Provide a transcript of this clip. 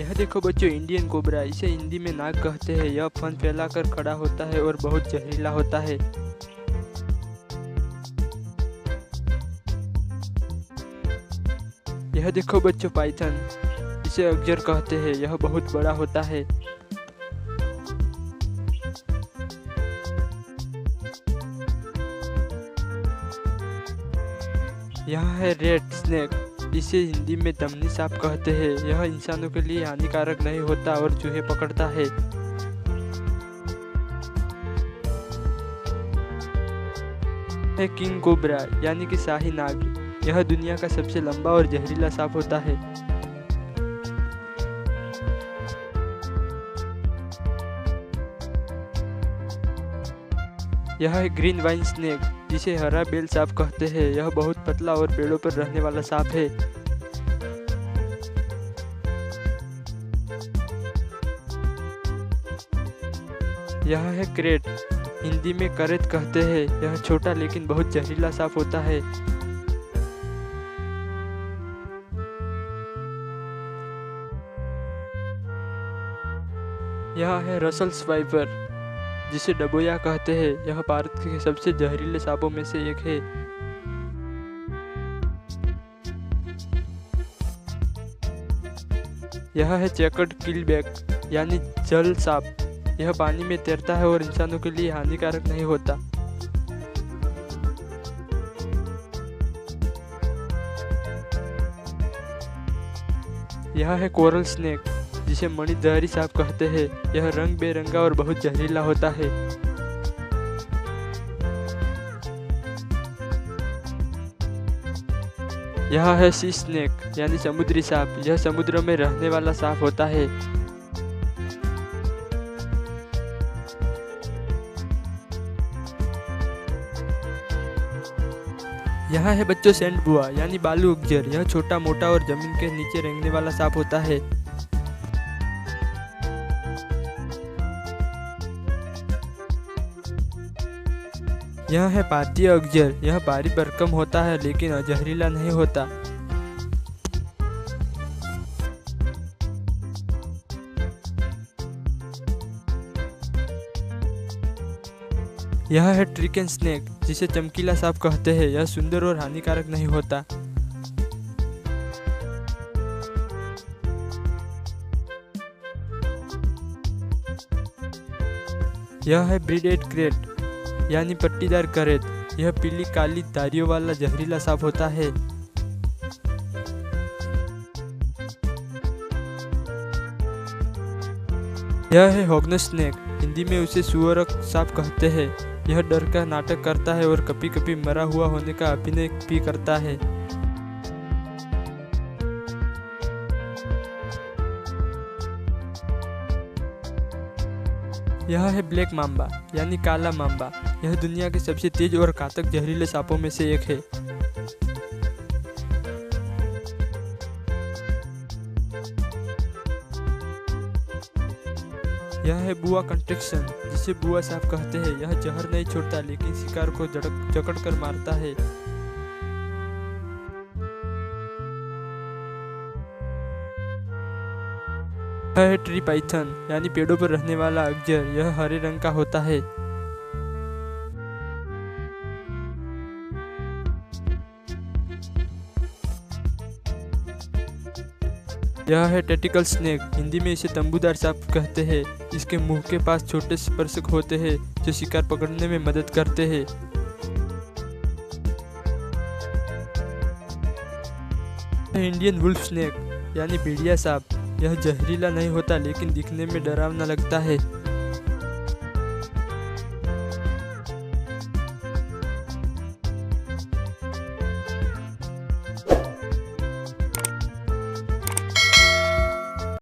यह देखो बच्चों, इंडियन कोबरा, इसे हिंदी में नाग कहते हैं। यह फन फैलाकर खड़ा होता है और बहुत जहरीला होता है। यह देखो बच्चों, पाइथन, इसे अजगर कहते हैं। यह बहुत बड़ा होता है। यह है रेड स्नेक, इसे हिंदी में दमनी सांप कहते हैं। यह इंसानों के लिए हानिकारक नहीं होता और चूहे पकड़ता है। किंग कोबरा यानी कि शाही नाग, यह दुनिया का सबसे लंबा और जहरीला सांप होता है। यह है ग्रीन वाइन स्नेक, जिसे हरा बेल सांप कहते हैं। यह बहुत पतला और पेड़ों पर रहने वाला सांप है। यह है क्रेट, हिंदी में करेत कहते हैं। यह छोटा लेकिन बहुत जहरीला सांप होता है। यह है रसल्स वाइपर, जिसे डबोया कहते हैं। यह भारत के सबसे जहरीले सांपों में से एक है। यह है चेकर्ड किलबैक यानी जल सांप। यह पानी में तैरता है और इंसानों के लिए हानिकारक नहीं होता। यह है कोरल स्नेक, जिसे मणिदहरी सांप कहते हैं। यह रंग बेरंगा और बहुत जहरीला होता है। यह है सी स्नेक यानी समुद्री सांप। यह समुद्र में रहने वाला सांप होता है। यह है बच्चों सैंड बुआ यानी बालू अजगर। यह छोटा मोटा और जमीन के नीचे रेंगने वाला सांप होता है। यह है भारतीय अजगर। यह भारी भरकम होता है लेकिन जहरीला नहीं होता। यह है ट्रिकन स्नेक, जिसे चमकीला सांप कहते हैं। यह सुंदर और हानिकारक नहीं होता। यह है ब्रीडेड क्रेट यानी पट्टीदार करेत। यह पीली काली धारियों वाला जहरीला सांप होता है। यह है हॉग्नस स्नेक, हिंदी में उसे सुअरक सांप कहते हैं। यह डर का नाटक करता है और कभी कभी मरा हुआ होने का अभिनय भी करता है। यह है ब्लैक मांबा यानी काला मांबा। यह दुनिया के सबसे तेज और घातक जहरीले सांपों में से एक है। यह है बुआ कंस्ट्रक्शन, जिसे बुआ सांप कहते हैं। यह जहर नहीं छोड़ता लेकिन शिकार को जकड़ कर मारता है। यह है ट्री पाइथन यानी पेड़ों पर रहने वाला अजगर। यह हरे रंग का होता है। यह है टेटिकल स्नेक, हिंदी में इसे तंबूदार सांप कहते हैं। इसके मुंह के पास छोटे स्पर्शक होते हैं जो शिकार पकड़ने में मदद करते हैं। इंडियन वुल्फ स्नेक यानी भेड़िया सांप। यह जहरीला नहीं होता लेकिन दिखने में डरावना लगता है।